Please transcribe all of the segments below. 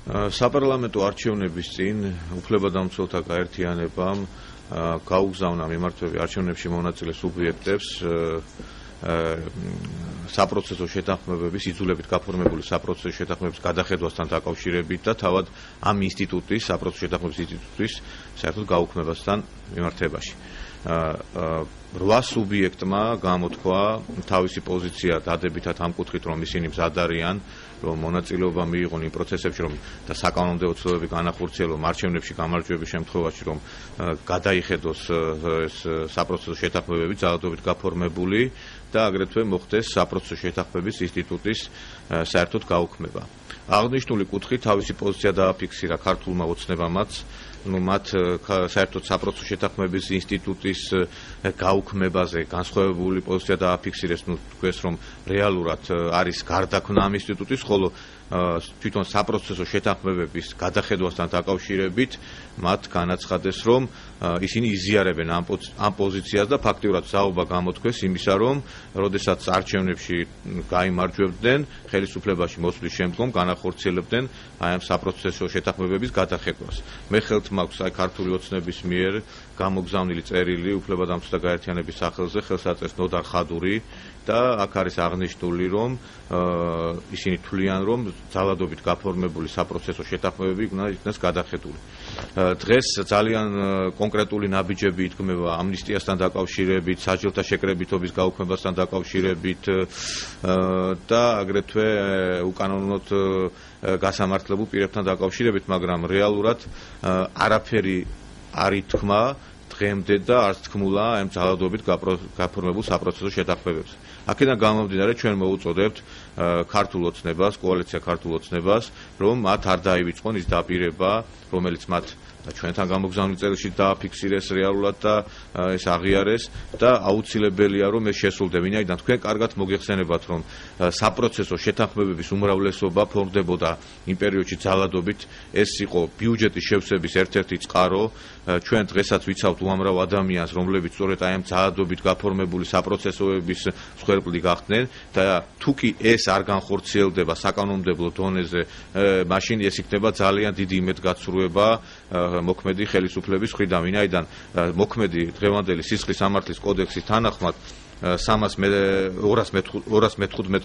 საპარლამენტო არჩევნების წინ უფლებადამცველთა გაერთიანებამ გაუგზავნა მიმართვები არჩევნებში მონაწილე სუბიექტებს საპროცესო შეთანხმებების იძულებით გაფორმებული საპროცესო შეთანხმების გადახედვასთან დაკავშირებით და თავად ამ ინსტიტუტის საპროცესო შეთანხმების ინსტიტუტის საერთოდ გაუქმებასთან მიმართებაში 8 სუბიექტმა გამოთქვა თავისი პოზიცია დადებითად ამ კუთხით, რომ ისინი მზად არიან, რომ მონაწილეობა მიიღონ იმ პროცესებში, რომ და საკანონმდებლო ცვლილებები განახორციელონ არჩევნებში გამარჯვების შემთხვევაში, რომ გადაიხედოს ეს საპროცესო შეთანხმებები ძალადობით გაფორმებული და აგრეთვე მოხდეს საპროცესო შეთანხმების ინსტიტუტის საერთოდ გაუქმება. აღნიშნული კუთხით თავისი პოზიცია დააფიქსირა ქართულმა ოცნებამაც, მათ საერთოდ საპროცესო შეთანხმების ინსტიტუტის გაუქმებაზე განსხვავებული პოზიცია დააფიქსირეს, თქვეს, რომ რეალურად არის გარდაქმნა ამ ინსტიტუტის, ხოლო თვითონ საპროცესო შეთანხმებების გადახედვასთან დაკავშირებით მათ განაცხადეს, რომ ისინი იზიარებენ ამ პოზიციას და ფაქტიურად ზაობა გამოთქვეს იმისა, რომ როდესაც არჩევნებში გაიმარჯვებდნენ, ხელისუფლებაში მოსვლის შემდგომ განახორციელებდნენ აი ამ საპროცესო შეთანხმებების გადახედვას. მე ხელთ მაქვს აი ქართული ოცნების მიერ გამოგზავნილი წერილი უფლებადამცველთა გაერთიანების სახელზე, ხელსაწყეს ნოდარ ხადური და აქ არის აღნიშნული, რომ ისინი თვლიან, რომ ძალადობით გაფორმებული საპროცესო შეთანხმებები იქნას გადახედული. დღეს ძალიან კონკრეტული ნაბიჯები იდგმება ამნისტიასთან დაკავშირებით, საჯელთა შეკრებითობის გაუქმებასთან დაკავშირებით და აგრეთვე უკანონოდ გასამართლებულ პირებთან დაკავშირებით, მაგრამ რეალურად არაფერი არ ითქმა დღემდე და არც თქმულა ამ ძალადობით გაფორმებულ საპროცესო შეთანხმებებს. აქედან გამომდინარე ჩვენ მოუწოდებთ ქართულ ოცნებას, კოალიცია ქართულ ოცნებას, რომ მათ არ დაივიწყონ ის დაპირება, რომელიც მათ ჩვენთან გამოგზავნილ წერილში დააფიქსირეს რეალურად და ეს აღიარეს და აუცილებელია, რომ ეს შესრულდება. ვინაიდან თქვენ კარგად მოგეხსენებათ, რომ საპროცესო შეთანხმებების უმრავლესობა ფორმდებოდა იმ პერიოდში ძალადობით, ეს იყო ბიუჯეტის შევსების ერთ-ერთი წყარო. ჩვენ დღესაც ვიცავთ უამრავ ადამიანს, რომლებიც სწორედ აი ამ ძალადობით გაფორმებული საპროცესოების მსხვერპლი გახდნენ და თუ კი ეს არ განხორციელდება საკანონმდებლო დონეზე, მაშინ ეს იქნება ძალიან დიდი იმედგაცრუება მოქმედი ხელისუფლების მხრიდან, ვინაიდან მოქმედი დღევანდელი სისხლის სამართლის კოდექსის თანახმად 215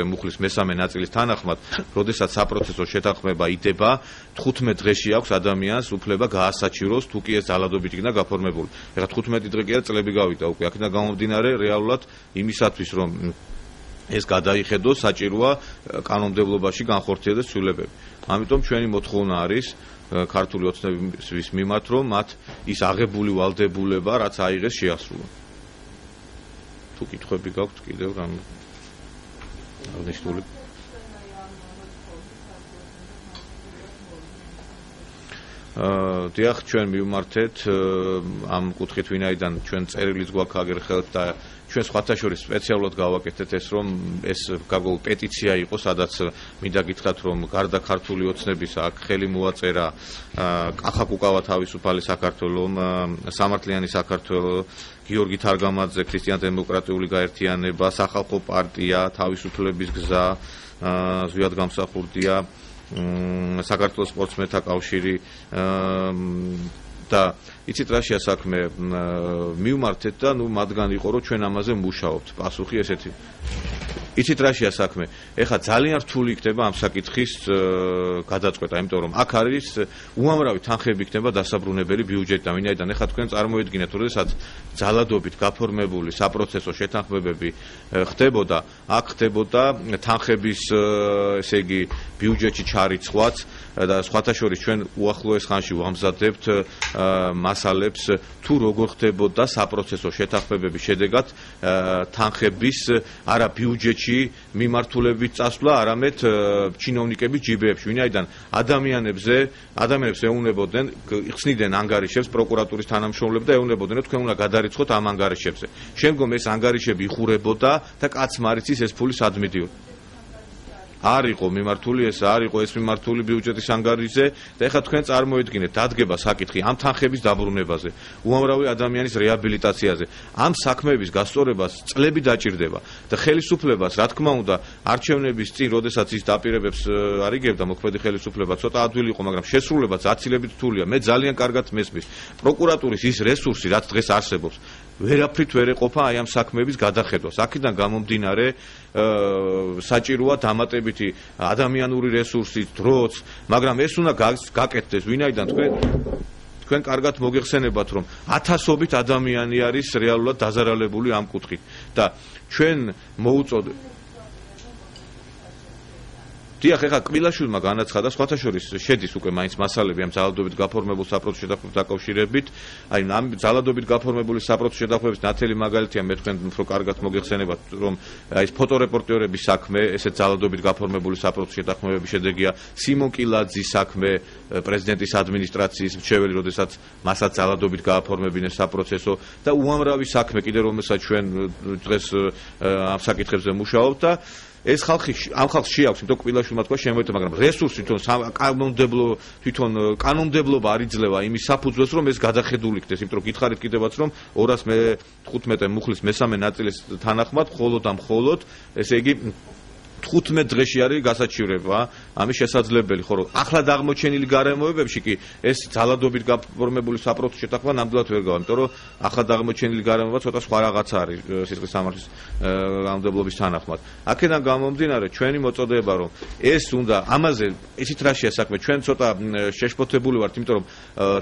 მუხლის მესამე ნაწილის თანახმად, როდესაც საპროცესო შეთანხმება იდება, 15 დღეში აქვს ადამიანს უფლება გაასაჩივროს, თუ კი ეს ძალადობით იქნა გაფორმებული. ეხლა 15 დღე კი არა, წლები გავიდა უკვე. აქედან გამომდინარე, რეალურად იმისათვის, რომ ეს გადაიხედოს, საჭიროა კანონმდებლობაში განხორციელდეს ცვლილებები. ამიტომ ჩვენი მოთხოვნა არის ქართული ოცნების მიმართ, რომ მათ ის აღებული ვალდებულება, რაც აიღეს, შეასრულონ. თუ კითხვები გაქვთ კიდევ რამ აღნიშნული დიახ, ჩვენ მივმართეთ ამ კუთხით, ვინაიდან ჩვენ წერილიც გვაქვს აგერ ხელთ და ჩვენ სხვათა შორის სპეციალურად გავაკეთეთ ეს, რომ ეს გარკვეული პეტიცია იყო, სადაც მინდა გითხრათ, რომ გარდა ქართული ოცნების აქ ხელი მოაწერა კახა კუკავა თავისუფალი საქართველომ, სამართლიანი საქართველო, გიორგი თარგამაძე, ქრისტიან-დემოკრატიული გაერთიანება, სახალხო პარტია, თავისუფლების გზა, ზვიად გამსახურდია, საქართველოს სპორტსმენთა კავშირი და იცით რაშია საქმე, მივმართეთ და მათგან იყო, რომ ჩვენ ამაზე მუშაობთ. პასუხი ესეთი. იცით რაშია საქმე? ეხლა ძალიან რთული იქნება ამ საკითხის გადაწყვეტა, იმიტომ რომ აქ არის უამრავი თანხები იქნება დასაბრუნებელი ბიუჯეტიდან, ვინაიდან ეხლა თქვენ წარმოედგინეთ, როდესაც ძალადობით გაფორმებული საპროცესო შეთანხმებები ხდებოდა, აქ ხდებოდა თანხების, ესე იგი, ბიუჯეტში ჩარიცხვაც და სხვათა შორის ჩვენ უახლოეს ხანში ვამზადებთ მასალებს, თუ როგორ ხდებოდა საპროცესო შეთანხმებების შედეგად თანხების არა ბიუჯეტში მიმართულებით წასვლა, არამედ ჩინოვნიკების ჯიბეებში, ვინაიდან ადამიანებს ეუნებოდნენ, ხსნიდნენ ანგარიშებს პროკურატურის თანამშრომლები და ეუნებოდნენ, რომ თქვენ უნდა გადარიცხოთ ამ ანგარიშებზე. შემდგომ ეს ანგარიშები იხურებოდა და კაც მარიცის ეს ფული სად მიდიოდა. არ იყო მიმართული ეს, არ იყო ეს მიმართული ბიუჯეტის ანგარიშზე და ეხლა თქვენ წარმოედგინეთ, დადგება საკითხი ამ თანხების დაბრუნებაზე, უამრავი ადამიანის რეაბილიტაციაზე. ამ საქმეების გასწორებას წლები დაჭირდება და ხელისუფლებას, რა თქმა უნდა, არჩევნების წინ, როდესაც ის დაპირებებს არიგებდა მოქმედი ხელისუფლება, ცოტა ადვილი იყო, მაგრამ შესრულებაც აცილებით რთულია. მე ძალიან კარგად მესმის. პროკურატურის ის რესურსი, რაც დღეს არსებობს, ვერაფრით ვერ ეყოფა აი ამ საქმეების გადახედვას. აქედან გამომდინარე საჭიროა დამატებითი ადამიანური რესურსი, დროც, მაგრამ ეს უნდა გაკეთდეს, ვინაიდან თქვენ კარგად მოგეხსენებათ, რომ ათასობით ადამიანი არის რეალურად დაზარალებული ამ კუთხით და ჩვენ მოუწოდეთ დიახ, ეხლა კბილაშვილმა განაცხადა, სხვათა შორის შედის უკვე მაინც მასალები ამ ძალადობით გაფორმებულ საპროცესო შეთანხმებთან დაკავშირებით. აი ამ ძალადობით გაფორმებული საპროცესო შეთანხმების ნათელი მაგალითია, მე თქვენ უფრო კარგად მოგეხსენებათ, რომ აი ეს ფოტორეპორტერების საქმე, ესეც ძალადობით გაფორმებული საპროცესო შეთანხმების შედეგია. სიმონ კილაძის საქმე, პრეზიდენტის ადმინისტრაციის მრჩეველი, როდესაც მასაც ძალადობით გააფორმებინეს საპროცესო და უამრავი საქმე კიდე რომელსაც ჩვენ დღეს ამ საკითხებზე მუშაობთ და ეს ამ ხალხს შეაქვს, იმიტომ კბილაშვილმა თქვა შემოიტა, მაგრამ რესურსი თვითონ კანონმდებლობა არ იძლევა იმის საფუძველს, რომ ეს გადახედული იქნეს, იმიტომ რომ გითხარით კიდევაც, რომ 215 მუხლის მესამე ნაწილის თანახმად მხოლოდ ესე იგი 15 დღეში არის გასაჩივრება, ამის შესაძლებელი, ხო რომ ახლად აღმოჩენილი გარემოებებში კი ეს ძალადობით გაფორმებული საპროცესო შეთანხმება ნამდვილად ვერ გავა, იმიტომ რომ ახლად აღმოჩენილი გარემოება ცოტა სხვა რაღაცა არის სისხლის სამართლის კანონმდებლობის თანახმად. აქედან გამომდინარე, ჩვენი მოწოდება, რომ ეს უნდა ამაზე ისიც რა შეასაქმე, ჩვენ ცოტა შეშფოთებული ვართ, იმიტომ რომ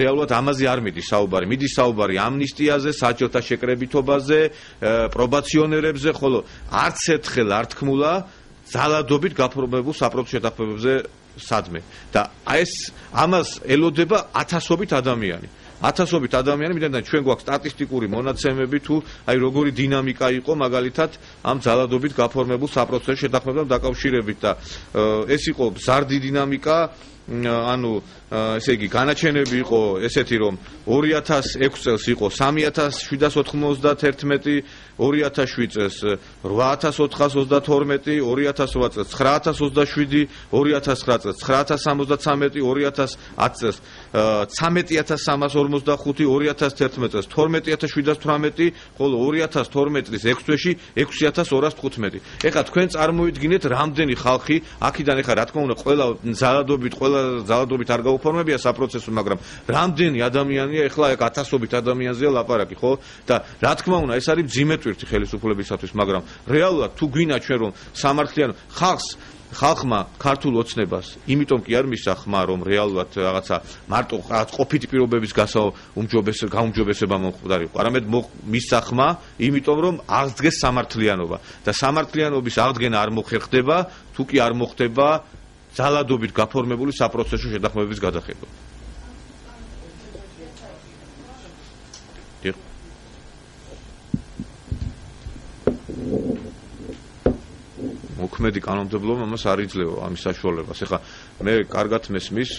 რეალურად ამაზე არ მიდის საუბარი, მიდის საუბარი ამნისტიაზე, საჯელთა შეკრებითობაზე, პრობაციონერებზე, ხოლო არც ერთხელ არ თქმულა ძალადობით გაფორმებულ საპროცესო შეთანხმებებზე სადმე და ეს ამას ელოდება ათასობით ადამიანი. ათასობით ადამიანი, ვინაიდან ჩვენ გვაქვს სტატისტიკური მონაცემები თუ აი როგორი დინამიკა იყო მაგალითად ამ ძალადობით გაფორმებულ საპროცესო შეთანხმებთან დაკავშირებით და ეს იყო მზარდი დინამიკა, ანუ ესე იგი განაჩენები იყო ესეთი, რომ 2006 წელს იყო 3791, 2007 წელს 8432, 2008 წელს 9027, 2009 წელს 9073, 2010 წელს 13345, 2011 წელს 12718, ხოლო 2012 წლის 6 თვეში 6215. ეხლა თქვენ წარმოიდგინეთ, რამდენი ხალხი აქედან ეხლა რა თქმა უნდა ყველა ძალადობით არ გაუფორმებია საპროცესო, მაგრამ რამდენი ადამიანია ეხლა ეგ ათასობით ადამიანზეა ლაპარაკი, ხო? და რა თქმა უნდა ეს არის მძიმე ტვირთი ხელისუფლებისათვის, მაგრამ რეალურად თუ გვინა ჩვენ რომ სამართლიანი ხალხმა ქართულ ოცნებას იმიტომ კი არ მისცა ხმა, რომ რეალურად რაღაცა მარტო ყოფითი პირობების გაუმჯობესება მომხდარიყო, არამედ მისცა ხმა იმიტომ რომ აღდგეს სამართლიანობა და სამართლიანობის აღდგენა არ მოხერხდება თუ კი არ მოხდება ძალადობით გაფორმებული საპროცესო შეთანხმებების გადახედვა. მოქმედი კანონმდებლობა ამას არ იძლევა ამის საშუალებას. ეხლა მე კარგად მესმის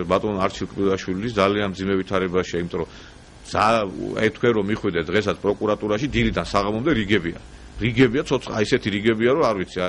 ბატონ არჩილ კბილაშვილის ძალიან მძიმე ვითარებაშია, იმიტომ რომ თქვენ რომ მიხვიდე დღესაც პროკურატურაში დილიდან საღამომდე რიგებია ცოცხ, აი ესეთი რიგებია, რომ არ ვიცი,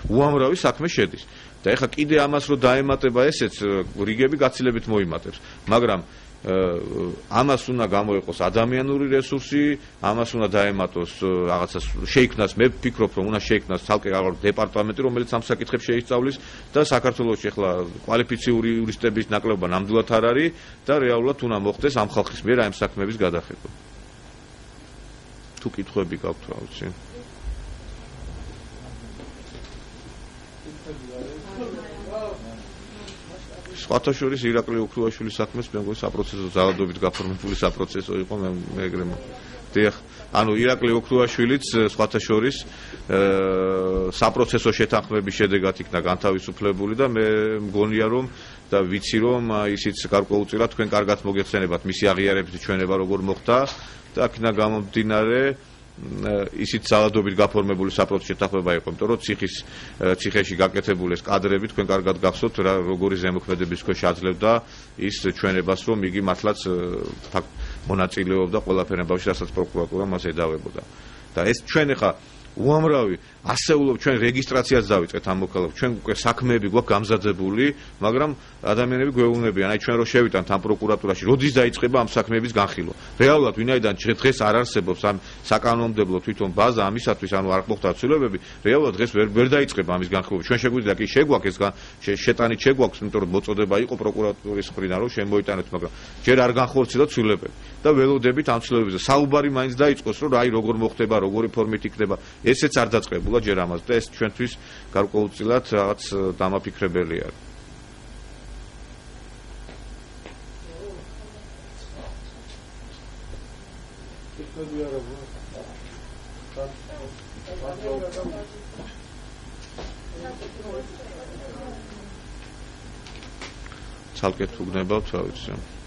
უამრავი საქმე შედის. და ეხლა კიდე ამას რომ დაემატება ესეც რიგები გაცილებით მოიმატებს, მაგრამ ამას უნდა გამოიყოს ადამიანური რესურსი, ამას უნდა დაემატოს რაღაცა შეიქმნას, მე ვფიქრობ რომ უნდა შეიქმნას ცალკე დეპარტამენტი, რომელიც ამ საკითხებს შეისწავლის და საქართველოში ეხლა კვალიფიციური იურისტების ნაკლებობა ნამდვილად არ არის და რეალურად უნდა მოხდეს ამ ხალხის მიერ ამ საქმეების გადახედვა. თუ კითხვები გაქვთ, რა ვიცი. სხვათა შორის ირაკლი ოქრუაშვილის საქმეს მე მგონი საპროცესო ძალადობით გაფორმებული საპროცესო იყო, მე ეგრე დიახ, ანუ ირაკლი ოქრუაშვილიც სხვათა შორის საპროცესო შეთანხმების შედეგად იქნა განთავისუფლებული და მე მგონია რომ და ვიცი რომ ისიც გარკვეულწილად თქვენ კარგად მოგეხსენებათ მისი აღიარების ჩვენება როგორ მოხდა და აქედან გამომდინარე ისიც ძალადობით გაფორმებული საპროცესო შეთანხმება იყო, იმიტომ რომ ციხეში გაკეთებული ეს კადრები თქვენ კარგად გახსოვთ როგორი ზემოქმედების ქვეშ აძლევდა ის ჩვენებას, რომ იგი მართლაც მონაწილეობდა ყველაფერ ამბავში, რასაც პროკურატურა მას ედავებოდა. და ეს ჩვენ ახლა უამრავი ასეულობ ჩვენ რეგისტრაციას დავიწყეთ ამ მოქალაქეებს, ჩვენ უკვე საქმეები გვაქვს გამზადებული, მაგრამ ადამიანები გვეუბნებიან, აი ჩვენ რო შევიტანთ ამ პროკურატურაში, როდის დაიწყება ამ საქმეების განხილვა. რეალურად ვინაიდან დღეს არ არსებობს ამ საკანონმდებლო თვითონ ბაზა ამისათვის, ანუ არ მოხდა ცვლილებები, რეალურად დღეს ვერ დაიწყება ამის განხილვა. ჩვენ შეგვიძლია კი შეგვაქვს ეს შეტანით შეგვაქვს, იმიტომ რომ მოწოდება იყო პროკურატურის მხრიდან რომ შემოიტანეთ, მაგრამ ჯერ არ განხორციელდა ცვლილებები და ველოდებით ამ ცვლილებებზე საუბარი მაინც დაიწყოს, რომ აი როგორ მოხდება, როგორი ფორმით იქნება, ესეც არ დაწყებულა ჯერ ამას და ეს ჩვენთვის გარკვეულწილად რაღაც დამაფიქრებელი არის. ცალკე თუ გნებავთ, რა ვიცი.